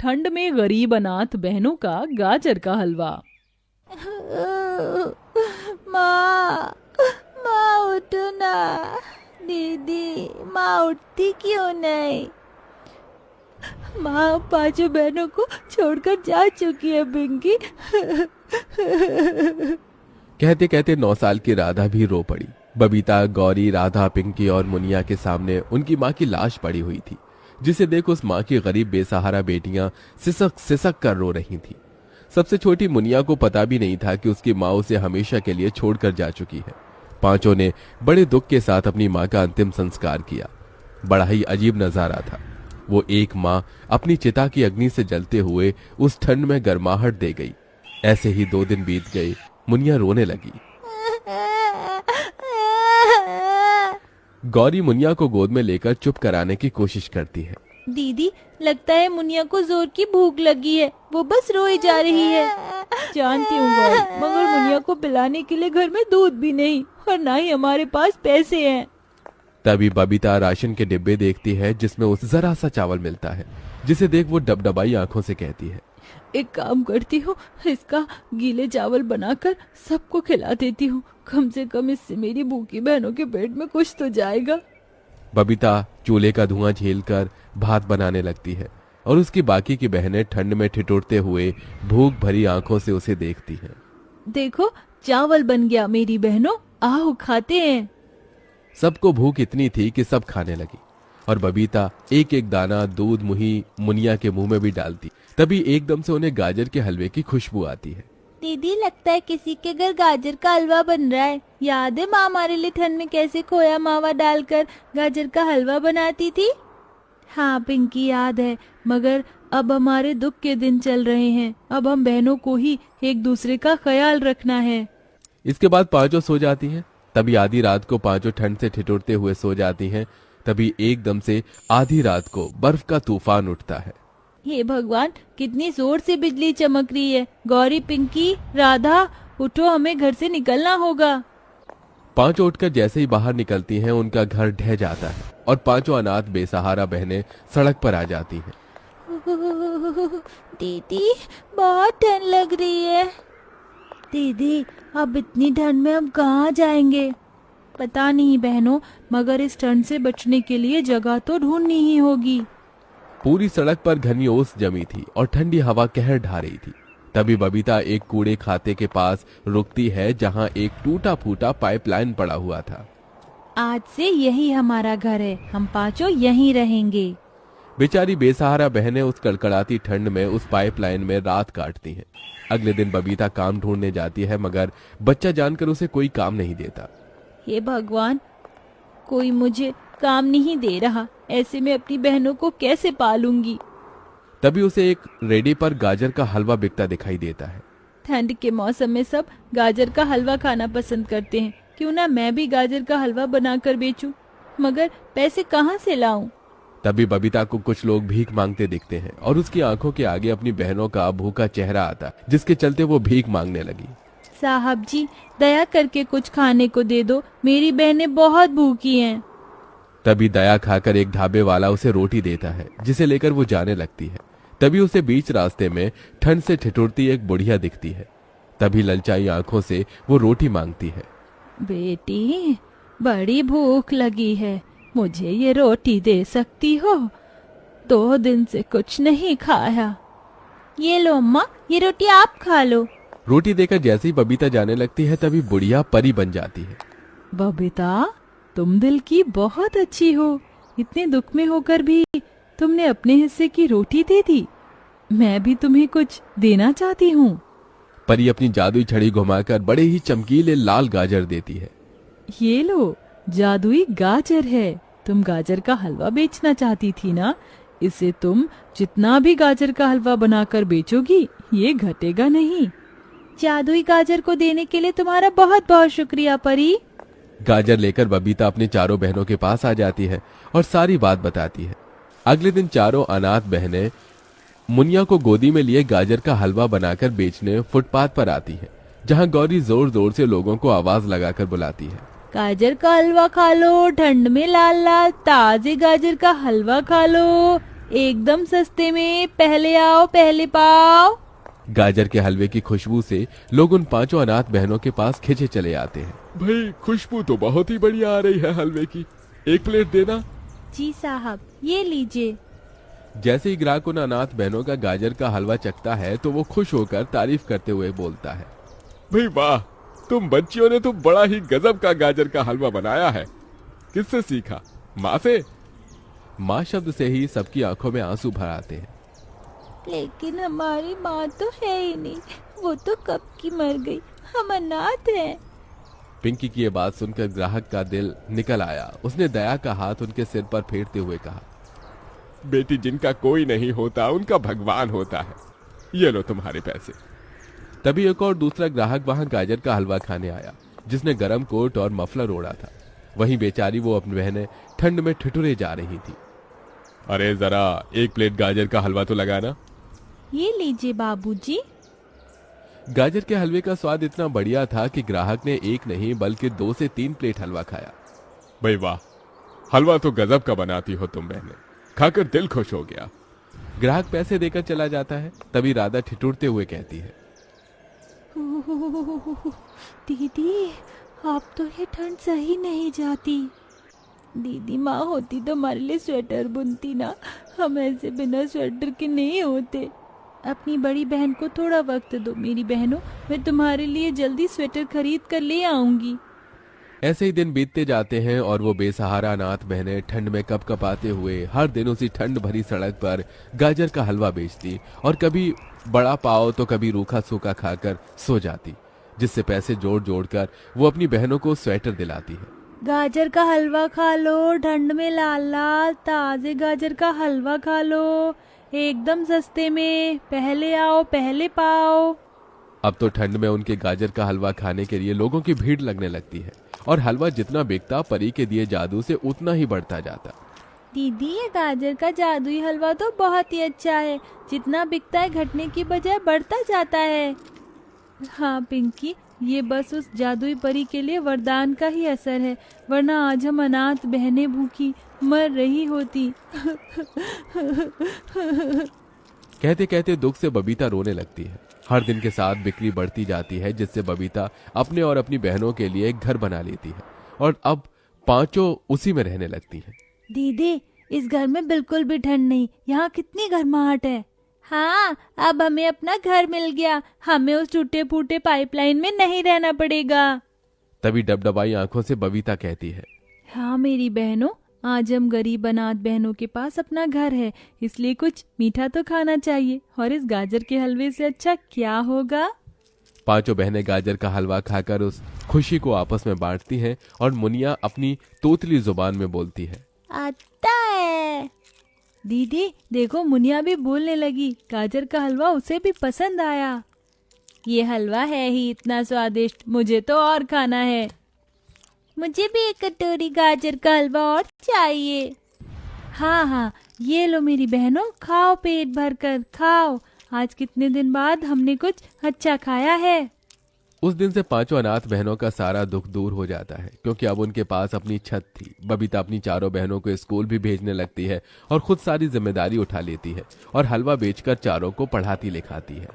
ठंड में गरीब अनाथ बहनों का गाजर का हलवा। माँ, माँ उठो ना। दीदी, माँ उठती क्यों नहीं? माँ पांचों बहनों को छोड़कर जा चुकी है पिंकी। कहते कहते 9 साल की राधा भी रो पड़ी। बबीता, गौरी, राधा, पिंकी और मुनिया के सामने उनकी माँ की लाश पड़ी हुई थी, जिसे देख उस माँ की गरीब बेसहारा बेटियां सिसक सिसक कर रो रही थी। सबसे छोटी मुनिया को पता भी नहीं था कि उसकी माँ उसे हमेशा के लिए छोड़कर जा चुकी है। पांचों ने बड़े दुख के साथ अपनी माँ का अंतिम संस्कार किया। बड़ा ही अजीब नजारा था। वो एक माँ अपनी चिता की अग्नि से जलते हुए उस ठंड में गर्माहट दे गई। ऐसे ही 2 दिन बीत गए। मुनिया रोने लगी। गौरी मुनिया को गोद में लेकर चुप कराने की कोशिश करती है। दीदी, लगता है मुनिया को जोर की भूख लगी है, वो बस रोई जा रही है। जानती हूँ गौरी, मगर मुनिया को पिलाने के लिए घर में दूध भी नहीं और ना ही हमारे पास पैसे हैं। तभी बबीता राशन के डिब्बे देखती है जिसमें उसे जरा सा चावल मिलता है, जिसे देख वो डबडबाई आंखों से कहती है, एक काम करती हूँ, इसका गीले चावल बनाकर सबको खिला देती हूँ। कम से कम इससे मेरी भूखी बहनों के पेट में कुछ तो जाएगा। बबीता चूल्हे का धुआं झेलकर भात बनाने लगती है और उसकी बाकी की बहनें ठंड में ठिठुरते हुए भूख भरी आंखों से उसे देखती हैं। देखो, चावल बन गया मेरी बहनों, आओ खाते हैं। सबको भूख इतनी थी कि सब खाने लगी और बबीता एक एक दाना दूध मुही मुनिया के मुंह में भी डालती। तभी एकदम से उन्हें गाजर के हलवे की खुशबू आती है। दीदी, लगता है किसी के घर गाजर का हलवा बन रहा है। याद है माँ हमारे लिए ठंड में कैसे खोया मावा डालकर गाजर का हलवा बनाती थी? हाँ पिंकी, याद है, मगर अब हमारे दुख के दिन चल रहे हैं। अब हम बहनों को ही एक दूसरे का ख्याल रखना है। इसके बाद पांचों सो जाती हैं। तभी आधी रात को पांचों ठंड से ठिठुरते हुए सो जाती हैं। तभी एकदम से आधी रात को बर्फ का तूफान उठता है। हे भगवान, कितनी जोर से बिजली चमक रही है। गौरी, पिंकी, राधा, उठो, हमें घर से निकलना होगा। पांचों उठकर जैसे ही बाहर निकलती हैं, उनका घर ढह जाता है और पांचों अनाथ बेसहारा बहनें सड़क पर आ जाती हैं। दीदी, बहुत ठंड लग रही है। दीदी, अब इतनी ठंड में हम कहाँ जाएंगे? पता नहीं बहनों, मगर इस ठंड से बचने के लिए जगह तो ढूंढनी ही होगी। पूरी सड़क पर घनी ओस जमी थी और ठंडी हवा कहर ढा रही थी। तभी बबीता एक कूड़े खाते के पास रुकती है, जहां एक टूटा फूटा पाइपलाइन पड़ा हुआ था। आज से यही हमारा घर है, हम पांचों यहीं रहेंगे। बेचारी बेसहारा बहनें उस कड़कड़ाती ठंड में उस पाइपलाइन में रात काटती हैं। अगले दिन बबीता काम ढूंढने जाती है, मगर बच्चा जानकर उसे कोई काम नहीं देता। हे भगवान, कोई मुझे काम नहीं दे रहा, ऐसे में अपनी बहनों को कैसे पालूंगी? तभी उसे एक रेडी पर गाजर का हलवा बिकता दिखाई देता है। ठंड के मौसम में सब गाजर का हलवा खाना पसंद करते हैं, क्यों ना मैं भी गाजर का हलवा बनाकर बेचूं? मगर पैसे कहाँ से लाऊं? तभी बबीता को कुछ लोग भीख मांगते दिखते हैं और उसकी आंखों के आगे अपनी बहनों का भूखा चेहरा आता, जिसके चलते वो भीख मांगने लगी। साहब जी, दया करके कुछ खाने को दे दो, मेरी बहनें बहुत भूखी हैं। तभी दया खाकर एक ढाबे वाला उसे रोटी देता है, जिसे लेकर वो जाने लगती है। तभी उसे बीच रास्ते में ठंड से ठिठुरती एक बुढ़िया दिखती है। तभी ललचाई आंखों से वो रोटी मांगती है। बेटी, बड़ी भूख लगी है, मुझे ये रोटी दे सकती हो? 2 दिन से कुछ नहीं खाया। ये लो अम्मा, ये रोटी आप खा लो। रोटी देकर जैसे ही बबीता जाने लगती है, तभी बुढ़िया परी बन जाती है। बबीता, तुम दिल की बहुत अच्छी हो, इतने दुख में होकर भी तुमने अपने हिस्से की रोटी दे दी। मैं भी तुम्हें कुछ देना चाहती हूँ। परी अपनी जादुई छड़ी घुमाकर बड़े ही चमकीले लाल गाजर देती है। ये लो, जादुई गाजर है। तुम गाजर का हलवा बेचना चाहती थी ना? इसे तुम जितना भी गाजर का हलवा बनाकर बेचोगी, ये घटेगा नहीं। जादुई गाजर को देने के लिए तुम्हारा बहुत बहुत शुक्रिया परी। गाजर लेकर बबीता अपनी चारों बहनों के पास आ जाती है और सारी बात बताती है। अगले दिन चारों अनाथ बहनें मुनिया को गोदी में लिए गाजर का हलवा बनाकर बेचने फुटपाथ पर आती है, जहां गौरी जोर जोर से लोगों को आवाज लगाकर बुलाती है। गाजर का हलवा खा लो, ठंड में लाल लाल ताजे गाजर का हलवा खा लो, एकदम सस्ते में, पहले आओ पहले पाओ। गाजर के हलवे की खुशबू से लोग उन पांचों अनाथ बहनों के पास खिंचे चले आते हैं। भाई खुशबू तो बहुत ही बढ़िया आ रही है हलवे की, एक प्लेट देना। जी साहब, ये लीजिए। जैसे ही ग्राहक उन अनाथ बहनों का गाजर का हलवा चखता है तो वो खुश होकर तारीफ करते हुए बोलता है, भाई वाह, तुम बच्चियों ने तो बड़ा ही गजब का गाजर का हलवा बनाया है। किससे सीखा? माँ से? माँ शब्द से ही सबकी आंखों में आंसू भर आते हैं। लेकिन हमारी माँ तो है ही नहीं, वो तो कब की मर गई, हम अनाथ हैं। पिंकी की ये बात सुनकर ग्राहक का दिल निकल आया। उसने दया का हाथ उनके सिर पर फेरते हुए कहा, बेटी, जिनका कोई नहीं होता उनका भगवान होता है, ये लो तुम्हारे पैसे। तभी एक और दूसरा ग्राहक वहां गाजर का हलवा खाने आया, जिसने गरम कोट और मफलर ओढ़ा था। वहीं बेचारी वो अपनी बहनें ठंड में ठिठुरे जा रही थी। अरे जरा एक प्लेट गाजर का हलवा तो लगाना। ये लीजिए बाबूजी। गाजर के हलवे का स्वाद इतना बढ़िया था कि ग्राहक ने एक नहीं बल्कि 2 से 3 प्लेट हलवा खाया। भाई वाह, हलवा तो गजब का बनाती हो तुम बहनें, खाकर दिल खुश हो गया। ग्राहक पैसे देकर चला जाता है। तभी राधा ठिठुरते हुए कहती है, दीदी, अब तो ये ठंड सही नहीं जाती। दीदी माँ होती तो हमारे लिए स्वेटर बुनती ना, हम ऐसे बिना स्वेटर के नहीं होते। अपनी बड़ी बहन को थोड़ा वक्त दो मेरी बहनों, मैं तुम्हारे लिए जल्दी स्वेटर खरीद कर ले आऊंगी। ऐसे ही दिन बीतते जाते हैं और वो बेसहारा अनाथ बहनें ठंड में कपकपाते हुए हर दिन उसी ठंड भरी सड़क पर गाजर का हलवा बेचती और कभी बड़ा पाव तो कभी रूखा सूखा खाकर सो जाती, जिससे पैसे जोड़ जोड़ कर वो अपनी बहनों को स्वेटर दिलाती है। गाजर का हलवा खा लो, ठंड में लाल लाल ताजे गाजर का हलवा खा लो, एकदम सस्ते में, पहले आओ पहले पाओ। अब तो ठंड में उनके गाजर का हलवा खाने के लिए लोगों की भीड़ लगने लगती है और हलवा जितना बिकता परी के दिए जादू से उतना ही बढ़ता जाता। दीदी, ये गाजर का जादुई हलवा तो बहुत ही अच्छा है, जितना बिकता है घटने की बजाय बढ़ता जाता है। हाँ पिंकी, ये बस उस जादुई परी के लिए वरदान का ही असर है, वरना आज हम अनाथ बहनें भूखी मर रही होती। कहते कहते दुख से बबीता रोने लगती है। हर दिन के साथ बिक्री बढ़ती जाती है, जिससे बबीता अपने और अपनी बहनों के लिए एक घर बना लेती है और अब पांचों उसी में रहने लगती हैं। दीदी, इस घर में बिल्कुल भी ठंड नहीं, यहाँ कितनी गर्माहट है। हाँ, अब हमें अपना घर मिल गया, हमें उस टूटे फूटे पाइपलाइन में नहीं रहना पड़ेगा। तभी डबडबाई आंखों से बबीता कहती है, हाँ मेरी बहनों, आज हम गरीब अनाथ बहनों के पास अपना घर है, इसलिए कुछ मीठा तो खाना चाहिए, और इस गाजर के हलवे से अच्छा क्या होगा। पांचों बहनें गाजर का हलवा खाकर उस खुशी को आपस में बांटती हैं और मुनिया अपनी तोतली जुबान में बोलती है, आता है। दीदी देखो, मुनिया भी बोलने लगी, गाजर का हलवा उसे भी पसंद आया। ये हलवा है ही इतना स्वादिष्ट, मुझे तो और खाना है। मुझे भी एक कटोरी गाजर का हलवा और चाहिए। हाँ हाँ, ये लो मेरी बहनों, खाओ पेट भर कर खाओ, आज कितने दिन बाद हमने कुछ अच्छा खाया है। उस दिन से पांचों अनाथ बहनों का सारा दुख दूर हो जाता है, क्योंकि अब उनके पास अपनी छत थी। बबीता अपनी चारों बहनों को स्कूल भी भेजने लगती है और खुद सारी जिम्मेदारी उठा लेती है और हलवा बेचकर चारों को पढ़ाती लिखाती है।